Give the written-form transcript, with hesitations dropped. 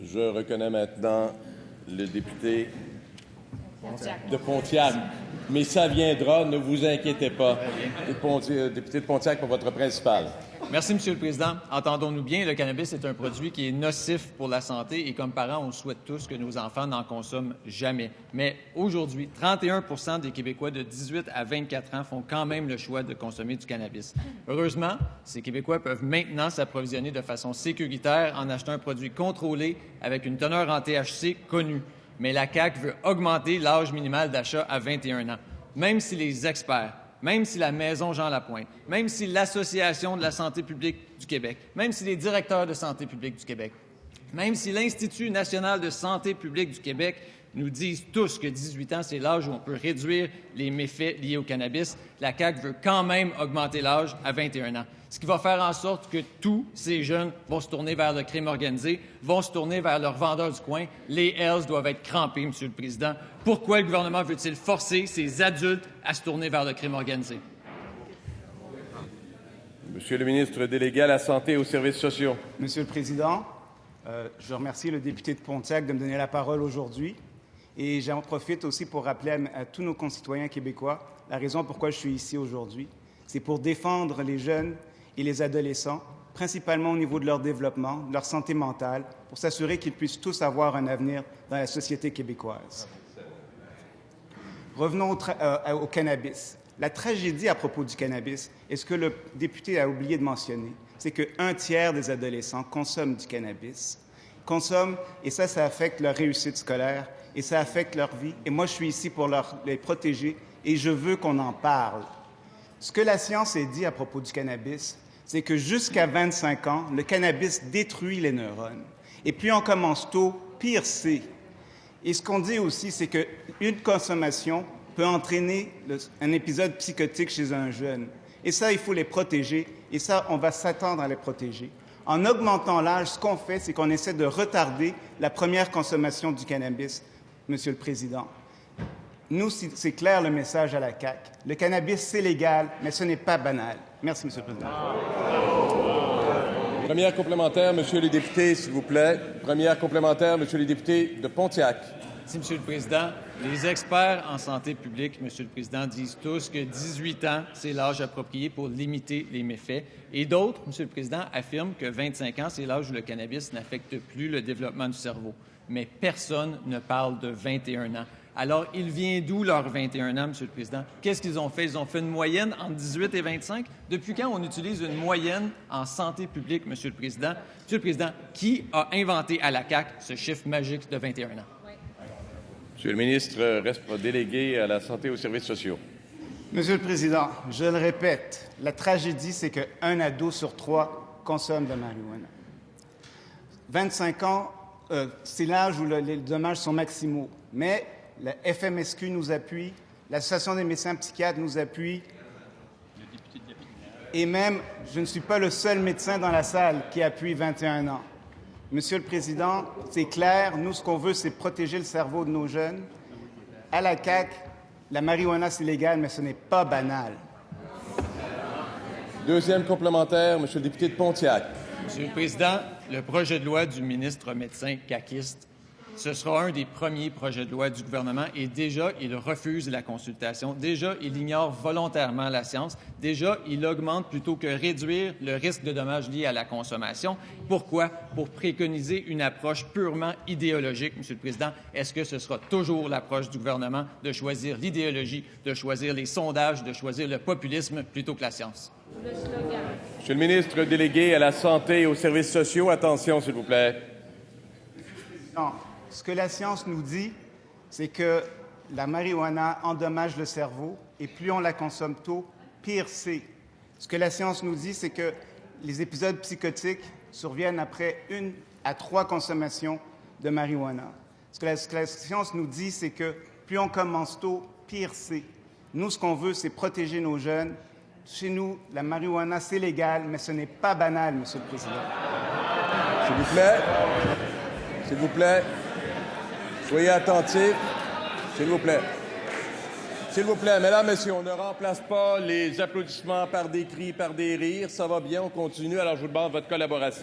Je reconnais maintenant le député de Pontiac. Mais ça viendra, ne vous inquiétez pas. Député de Pontiac pour votre principal. Merci, M. le Président. Entendons-nous bien, le cannabis est un produit qui est nocif pour la santé et comme parents, on souhaite tous que nos enfants n'en consomment jamais. Mais aujourd'hui, 31 % des Québécois de 18 à 24 ans font quand même le choix de consommer du cannabis. Heureusement, ces Québécois peuvent maintenant s'approvisionner de façon sécuritaire en achetant un produit contrôlé avec une teneur en THC connue. Mais la CAQ veut augmenter l'âge minimal d'achat à 21 ans. Même si les experts, même si la Maison Jean Lapointe, même si l'Association de la santé publique du Québec, même si les directeurs de santé publique du Québec, même si l'Institut national de santé publique du Québec nous disent tous que 18 ans, c'est l'âge où on peut réduire les méfaits liés au cannabis, la CAQ veut quand même augmenter l'âge à 21 ans. Ce qui va faire en sorte que tous ces jeunes vont se tourner vers le crime organisé, vont se tourner vers leurs vendeurs du coin. Les Hells doivent être crampés, M. le Président. Pourquoi le gouvernement veut-il forcer ces adultes à se tourner vers le crime organisé? Monsieur le ministre délégué à la Santé et aux services sociaux. Monsieur le Président, je remercie le député de Pontiac de me donner la parole aujourd'hui. Et j'en profite aussi pour rappeler à tous nos concitoyens québécois la raison pourquoi je suis ici aujourd'hui. C'est pour défendre les jeunes et les adolescents, principalement au niveau de leur développement, de leur santé mentale, pour s'assurer qu'ils puissent tous avoir un avenir dans la société québécoise. Revenons au cannabis. La tragédie à propos du cannabis, et ce que le député a oublié de mentionner, c'est qu'un tiers des adolescents consomment du cannabis, et ça affecte leur réussite scolaire, et ça affecte leur vie. Et moi, je suis ici pour les protéger, et je veux qu'on en parle. Ce que la science a dit à propos du cannabis, c'est que jusqu'à 25 ans, le cannabis détruit les neurones. Et plus on commence tôt, pire c'est. Et ce qu'on dit aussi, c'est qu'une consommation peut entraîner un épisode psychotique chez un jeune. Et ça, il faut les protéger. Et ça, on va s'attendre à les protéger. En augmentant l'âge, ce qu'on fait, c'est qu'on essaie de retarder la première consommation du cannabis, Monsieur le Président. Nous, c'est clair le message à la CAQ. Le cannabis, c'est légal, mais ce n'est pas banal. Merci, Monsieur le Président. Première complémentaire, Monsieur le député, s'il vous plaît. Première complémentaire, Monsieur le député de Pontiac. Merci, Monsieur le Président. Les experts en santé publique, Monsieur le Président, disent tous que 18 ans, c'est l'âge approprié pour limiter les méfaits. Et d'autres, Monsieur le Président, affirment que 25 ans, c'est l'âge où le cannabis n'affecte plus le développement du cerveau. Mais personne ne parle de 21 ans. Alors, il vient d'où leurs 21 ans, Monsieur le Président? Qu'est-ce qu'ils ont fait? Ils ont fait une moyenne entre 18 et 25? Depuis quand on utilise une moyenne en santé publique, Monsieur le Président? Monsieur le Président, qui a inventé à la CAQ ce chiffre magique de 21 ans? Monsieur le ministre délégué à la Santé et aux services sociaux. Monsieur le Président, je le répète, la tragédie, c'est qu'un ado sur 3 consomme de marijuana. 25 ans, c'est l'âge où les dommages sont maximaux. Mais la FMSQ nous appuie, l'Association des médecins psychiatres nous appuie. Et même, je ne suis pas le seul médecin dans la salle qui appuie 21 ans. Monsieur le Président, c'est clair, nous, ce qu'on veut, c'est protéger le cerveau de nos jeunes. À la CAQ, la marijuana, c'est légal, mais ce n'est pas banal. Deuxième complémentaire, Monsieur le député de Pontiac. Monsieur le Président, le projet de loi du ministre médecin caquiste, ce sera un des premiers projets de loi du gouvernement et déjà, il refuse la consultation. Déjà, il ignore volontairement la science. Déjà, il augmente plutôt que réduire le risque de dommages liés à la consommation. Pourquoi? Pour préconiser une approche purement idéologique, Monsieur le Président. Est-ce que ce sera toujours l'approche du gouvernement de choisir l'idéologie, de choisir les sondages, de choisir le populisme plutôt que la science? Monsieur le ministre délégué à la Santé et aux services sociaux, attention, s'il vous plaît. Non. Ce que la science nous dit, c'est que la marijuana endommage le cerveau et plus on la consomme tôt, pire c'est. Ce que la science nous dit, c'est que les épisodes psychotiques surviennent après 1 à 3 consommations de marijuana. Ce que la science nous dit, c'est que plus on commence tôt, pire c'est. Nous, ce qu'on veut, c'est protéger nos jeunes. Chez nous, la marijuana, c'est légal, mais ce n'est pas banal, Monsieur le Président. S'il vous plaît. S'il vous plaît. Soyez attentifs. S'il vous plaît. S'il vous plaît, mesdames, messieurs, on ne remplace pas les applaudissements par des cris, par des rires. Ça va bien, on continue. Alors, je vous demande votre collaboration.